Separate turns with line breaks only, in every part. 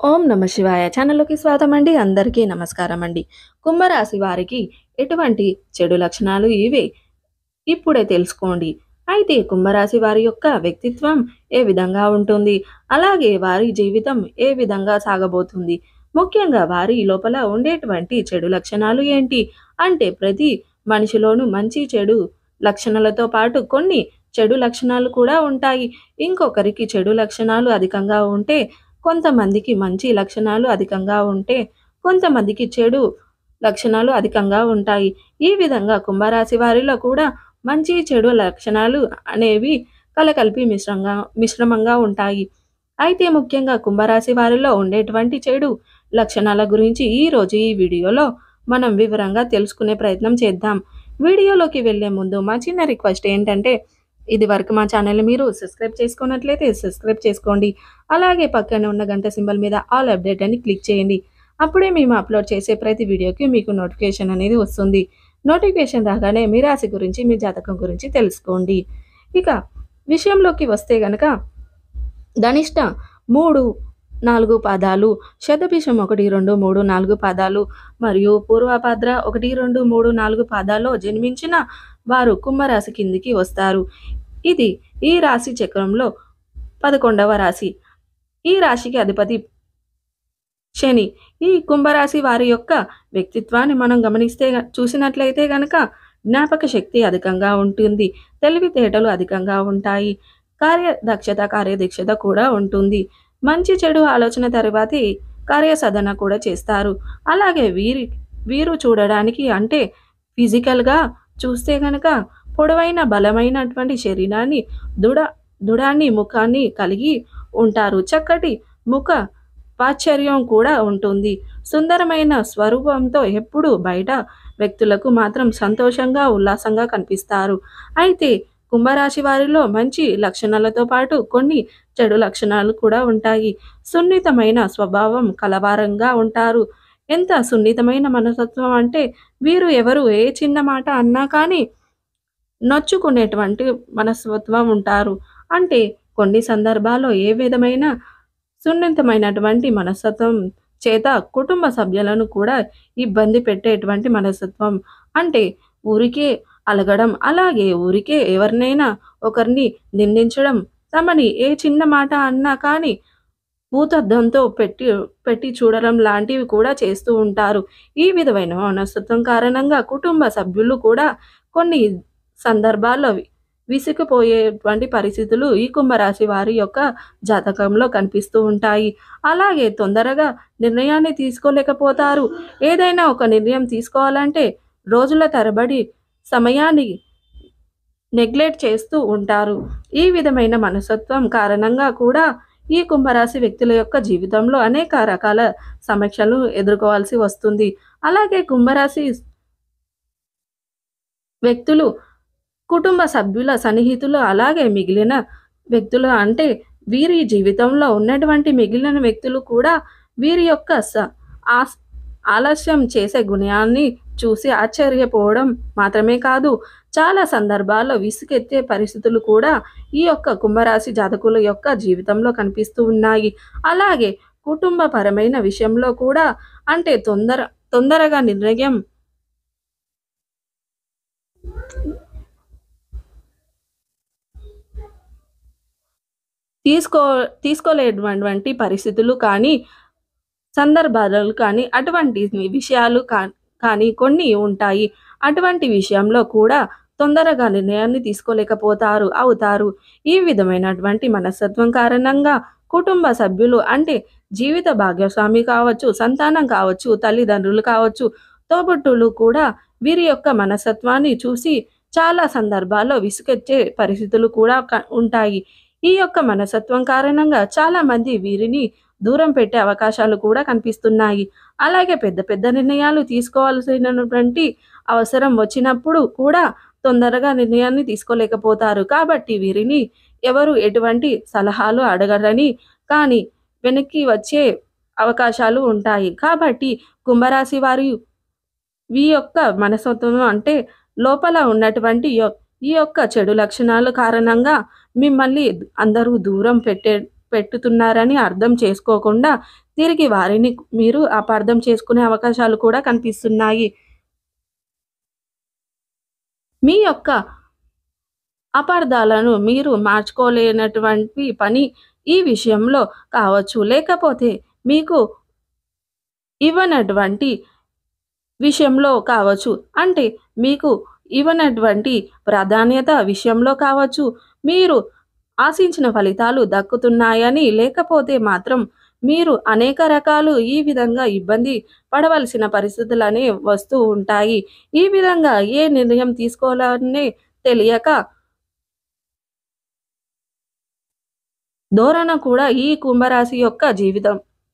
ఓం నమ శివాయ ఛానల్‌లోకి స్వాగతం అండి. అందరికీ నమస్కారం అండి. కుంభరాశి వారికి ఎటువంటి చెడు లక్షణాలు ఇవే ఇప్పుడే తెలుసుకోండి. అయితే కుంభరాశి వారి యొక్క వ్యక్తిత్వం ఏ విధంగా ఉంటుంది? అలాగే వారి జీవితం ఏ విధంగా సాగబోతుంది? ముఖ్యంగా వారి లోపల ఉండేటువంటి చెడు లక్షణాలు ఏంటి? అంటే ప్రతి మనిషిలోనూ మంచి, చెడు లక్షణాలతో పాటు కొన్ని చెడు లక్షణాలు కూడా ఉంటాయి. ఇంకొకరికి చెడు లక్షణాలు అధికంగా ఉంటే, కొంతమందికి మంచి లక్షణాలు అధికంగా ఉంటే, కొంతమందికి చెడు లక్షణాలు అధికంగా ఉంటాయి. ఈ విధంగా కుంభరాశి వారిలో కూడా మంచి, చెడు లక్షణాలు అనేవి కలగలిపి మిశ్రమంగా ఉంటాయి. అయితే ముఖ్యంగా కుంభరాశి వారిలో ఉండేటువంటి చెడు లక్షణాల గురించి ఈరోజు ఈ వీడియోలో మనం వివరంగా తెలుసుకునే ప్రయత్నం చేద్దాం. వీడియోలోకి వెళ్ళే ముందు మా చిన్న రిక్వెస్ట్ ఏంటంటే, ఇదివరకు మా ఛానల్‌ని మీరు సబ్స్క్రైబ్ చేసుకున్నట్లయితే సబ్స్క్రైబ్ చేసుకోండి. అలాగే పక్కనే ఉన్న గంట సింబల్ మీద ఆల్ అప్డేట్ అని క్లిక్ చేయండి. అప్పుడే మేము అప్లోడ్ చేసే ప్రతి వీడియోకి మీకు నోటిఫికేషన్ అనేది వస్తుంది. నోటిఫికేషన్ రాగానే మీ రాశి గురించి, మీ జాతకం గురించి తెలుసుకోండి. ఇక విషయంలోకి వస్తే గనక ధనిష్ట 3, 4 పాదాలు, శతభిషం 1, 2, 3, 4 పాదాలు మరియు పూర్వభద్ర 1, 2, 3, 4 పాదాల్లో జన్మించిన వారు కుంభరాశి కిందికి వస్తారు. ఇది ఈ రాశి చక్రంలో 11వ రాశి. ఈ రాశికి అధిపతి శని. ఈ కుంభరాశి వారి యొక్క వ్యక్తిత్వాన్ని మనం చూసినట్లయితే గనక జ్ఞాపక శక్తి అధికంగా ఉంటుంది. తెలివితేటలు అధికంగా ఉంటాయి. కార్యదక్షత కూడా ఉంటుంది. మంచి చెడు ఆలోచన తర్వాతే కార్యసాధన కూడా చేస్తారు. అలాగే వీరు చూడడానికి అంటే ఫిజికల్‌గా చూస్తే గనక పొడవైన బలమైనటువంటి శరీరాన్ని, దృఢాన్ని ముఖాన్ని కలిగి ఉంటారు. చక్కటి ముఖ పాశ్చర్యం కూడా ఉంటుంది. సుందరమైన స్వరూపంతో ఎప్పుడూ బయట వ్యక్తులకు మాత్రం సంతోషంగా, ఉల్లాసంగా కనిపిస్తారు. అయితే కుంభరాశి వారిలో మంచి లక్షణాలతో పాటు కొన్ని చెడు లక్షణాలు కూడా ఉంటాయి. సున్నితమైన స్వభావం కలవారంగా ఉంటారు. ఎంత సున్నితమైన మనస్తత్వం అంటే వీరు ఎవరు ఏ చిన్న మాట అన్నా కానీ నొచ్చుకునేటువంటి మనస్తత్వం ఉంటారు. అంటే కొన్ని సందర్భాల్లో ఏ విధమైన సున్నితమైనటువంటి మనస్తత్వం చేత కుటుంబ సభ్యులను కూడా ఇబ్బంది పెట్టేటువంటి మనస్తత్వం. అంటే ఊరికే అలగడం, అలాగే ఊరికే ఎవరినైనా ఒకరిని నిందించడం, తమని ఏ చిన్న మాట అన్నా కానీ భూతద్దంతో పెట్టి చూడడం లాంటివి కూడా చేస్తూ ఉంటారు. ఈ విధమైన మనస్తత్వం కారణంగా కుటుంబ సభ్యులు కూడా కొన్ని సందర్భాల్లో విసిగిపోయేటువంటి పరిస్థితులు ఈ కుంభరాశి వారి యొక్క జాతకంలో కనిపిస్తూ ఉంటాయి. అలాగే తొందరగా నిర్ణయాన్ని తీసుకోలేకపోతారు. ఏదైనా ఒక నిర్ణయం తీసుకోవాలంటే రోజుల తరబడి సమయాన్ని నెగ్లెక్ట్ చేస్తూ ఉంటారు. ఈ విధమైన మనస్తత్వం కారణంగా కూడా ఈ కుంభరాశి వ్యక్తుల యొక్క జీవితంలో అనేక రకాల సమస్యలను ఎదుర్కోవాల్సి వస్తుంది. అలాగే కుంభరాశి వ్యక్తులు కుటుంబ సభ్యుల సన్నిహితులు అలాగే మిగిలిన వ్యక్తులు అంటే వీరి జీవితంలో ఉన్నటువంటి మిగిలిన వ్యక్తులు కూడా వీరి యొక్క ఆలస్యం చేసే గుణాన్ని చూసి ఆశ్చర్యపోవడం మాత్రమే కాదు, చాలా సందర్భాల్లో విసుగెత్తే పరిస్థితులు కూడా ఈ యొక్క కుంభరాశి జాతకుల యొక్క జీవితంలో కనిపిస్తూ ఉన్నాయి. అలాగే కుటుంబపరమైన విషయంలో కూడా అంటే తొందరగా నిర్ణయం తీసుకో తీసుకోలేనటువంటి పరిస్థితులు కానీ, సందర్భాలు కానీ, అటువంటి విషయాలు కానీ కొన్ని ఉంటాయి. అటువంటి విషయంలో కూడా తొందరగా నిర్ణయాన్ని అవుతారు. ఈ విధమైనటువంటి మనస్తత్వం కారణంగా కుటుంబ సభ్యులు అంటే జీవిత భాగస్వామి కావచ్చు, సంతానం కావచ్చు, తల్లిదండ్రులు కావచ్చు, తోబుట్టువులు కూడా వీరి యొక్క మనస్తత్వాన్ని చూసి చాలా సందర్భాల్లో విసుగెత్తే పరిస్థితులు కూడా ఉంటాయి. ఈ యొక్క మనస్తత్వం కారణంగా చాలామంది వీరిని దూరం పెట్టే అవకాశాలు కూడా కనిపిస్తున్నాయి. అలాగే పెద్ద పెద్ద నిర్ణయాలు తీసుకోవాల్సినటువంటి అవసరం వచ్చినప్పుడు కూడా తొందరగా నిర్ణయాన్ని తీసుకోలేకపోతారు. కాబట్టి వీరిని ఎవరు ఎటువంటి సలహాలు అడగరని కానీ వెనక్కి వచ్చే అవకాశాలు ఉంటాయి. కాబట్టి కుంభరాశి వారి ఈ యొక్క మనస్తత్వం అంటే లోపల ఉన్నటువంటి ఈ యొక్క చెడు లక్షణాల కారణంగా మిమ్మల్ని అందరూ దూరం పెట్టుతున్నారని అర్థం చేసుకోకుండా తిరిగి వారిని మీరు అపార్థం చేసుకునే అవకాశాలు కూడా కనిపిస్తున్నాయి. మీ యొక్క అపార్థాలను మీరు మార్చుకోలేనటువంటి పని ఈ విషయంలో కావచ్చు. లేకపోతే మీకు ఇవ్వనటువంటి విషయంలో కావచ్చు. అంటే మీకు ఇవ్వనటువంటి ప్రాధాన్యత విషయంలో కావచ్చు. మీరు ఆశించిన ఫలితాలు దక్కుతున్నాయని లేకపోతే మాత్రం మీరు అనేక రకాలు ఈ విధంగా ఇబ్బంది పడవలసిన పరిస్థితులనే వస్తూ ఉంటాయి. ఈ విధంగా ఏ నిర్ణయం తీసుకోవాలనే తెలియక ధోరణ కూడా ఈ కుంభరాశి యొక్క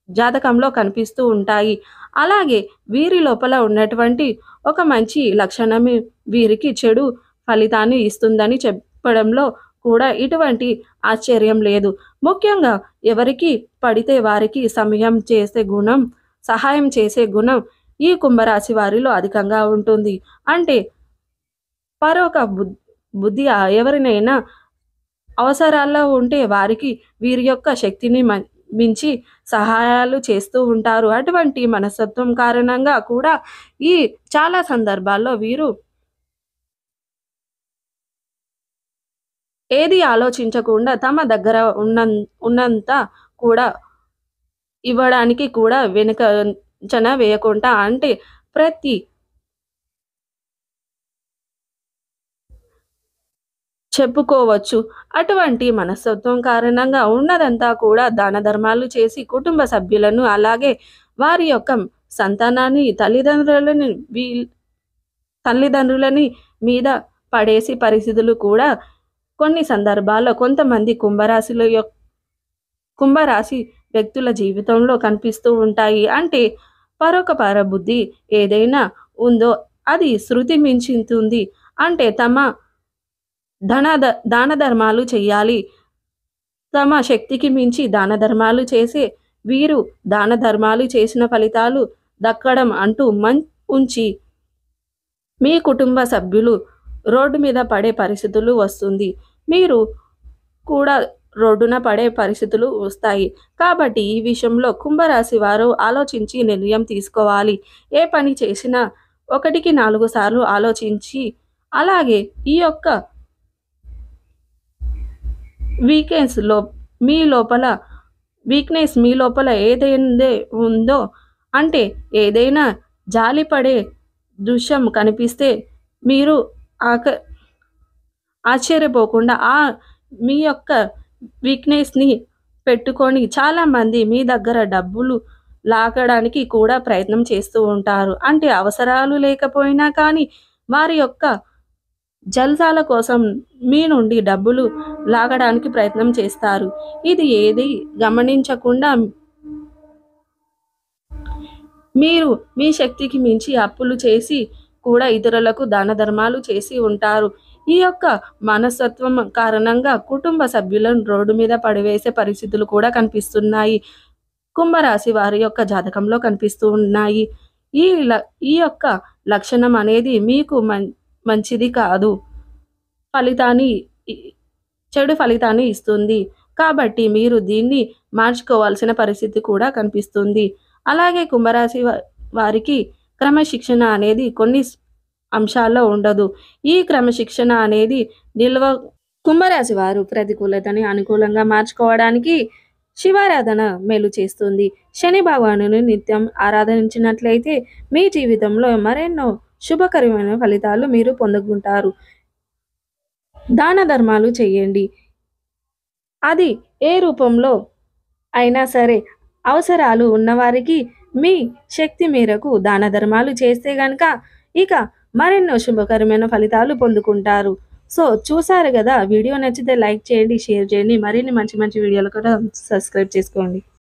జాతకంలో కనిపిస్తూ ఉంటాయి. అలాగే వీరి లోపల ఉన్నటువంటి ఒక మంచి లక్షణమే వీరికి చెడు ఫలితాన్ని ఇస్తుందని చెప్పడంలో కూడా ఎటువంటి ఆశ్చర్యం లేదు. ముఖ్యంగా ఎవరికి పడితే వారికి సహాయం చేసే గుణం ఈ కుంభరాశి వారిలో అధికంగా ఉంటుంది. అంటే పరోక బుద్ధి ఎవరినైనా అవసరాల్లో ఉంటే వారికి వీరి యొక్క శక్తిని మించి సహాయాలు చేస్తూ ఉంటారు. అటువంటి మనస్తత్వం కారణంగా కూడా ఈ చాలా సందర్భాల్లో వీరు ఏది ఆలోచించకుండా తమ దగ్గర ఉన్నంత కూడా ఇవ్వడానికి కూడా వెనుకంజ వేయకుండా అంటే ప్రతి చెప్పుకోవచ్చు. అటువంటి మనస్తత్వం కారణంగా ఉన్నదంతా కూడా దాన ధర్మాలు చేసి కుటుంబ సభ్యులను అలాగే వారి యొక్క సంతానాన్ని తల్లిదండ్రులని మీద పడేసి పరిస్థితులు కూడా కొన్ని సందర్భాల్లో కొంతమంది కుంభరాశి వ్యక్తుల జీవితంలో కనిపిస్తూ ఉంటాయి. అంటే పరబుద్ధి ఏదైనా ఉందో అది శృతి మించుతుంది. అంటే తమ దాన ధర్మాలు చెయ్యాలి. తమ శక్తికి మించి దాన ధర్మాలు చేసే వీరు దాన ధర్మాలు చేసిన ఫలితాలు దక్కడం అంటూ ఉంచి మీ కుటుంబ సభ్యులు రోడ్డు మీద పడే పరిస్థితులు వస్తుంది. మీరు కూడా రోడ్డున పడే పరిస్థితులు వస్తాయి. కాబట్టి ఈ విషయంలో కుంభరాశి వారు ఆలోచించి నిర్ణయం తీసుకోవాలి. ఏ పని చేసినా 1కి 4 సార్లు ఆలోచించి అలాగే ఈ యొక్క వీక్నెస్ మీ లోపల ఏదైతే ఉందో అంటే ఏదైనా జాలిపడే దృశ్యం కనిపిస్తే మీరు ఆశ్చర్యపోకుండా మీ యొక్క వీక్నెస్ని పెట్టుకొని చాలామంది మీ దగ్గర డబ్బులు లాగడానికి కూడా ప్రయత్నం చేస్తూ ఉంటారు. అంటే అవసరాలు లేకపోయినా కానీ వారి యొక్క జల్సాల కోసం మీ నుండి డబ్బులు లాగడానికి ప్రయత్నం చేస్తారు. ఇది ఏది గమనించకుండా మీరు మీ శక్తికి మించి అప్పులు చేసి కూడా ఇతరులకు దాన ధర్మాలు చేసి ఉంటారు. ఈ యొక్క మనస్తత్వం కారణంగా కుటుంబ సభ్యులను రోడ్డు మీద పడివేసే పరిస్థితులు కూడా కనిపిస్తున్నాయి. కుంభరాశి వారి యొక్క జాతకంలో కనిపిస్తూ ఉన్నాయి. ఈ యొక్క లక్షణం అనేది మీకు మంచిది కాదు. చెడు ఫలితాన్ని ఇస్తుంది. కాబట్టి మీరు దీన్ని మార్చుకోవాల్సిన పరిస్థితి కూడా కనిపిస్తుంది. అలాగే కుంభరాశి వారికి క్రమశిక్షణ అనేది కొన్ని అంశాల్లో ఉండదు. ఈ క్రమశిక్షణ అనేది కుంభరాశి వారు ప్రతికూలతని అనుకూలంగా మార్చుకోవడానికి శివారాధన మేలు చేస్తుంది. శని భగవానుని నిత్యం ఆరాధించినట్లయితే మీ జీవితంలో మరెన్నో శుభకరమైన ఫలితాలు మీరు పొందుకుంటారు. దాన ధర్మాలు చేయండి. అది ఏ రూపంలో అయినా సరే అవసరాలు ఉన్నవారికి మీ శక్తి మేరకు దాన ధర్మాలు చేస్తే గనక ఇక మరెన్నో శుభకరమైన ఫలితాలు పొందుకుంటారు. సో చూసారు కదా, వీడియో నచ్చితే లైక్ చేయండి, షేర్ చేయండి. మరిన్ని మంచి మంచి వీడియోలు కూడా సబ్స్క్రైబ్ చేసుకోండి.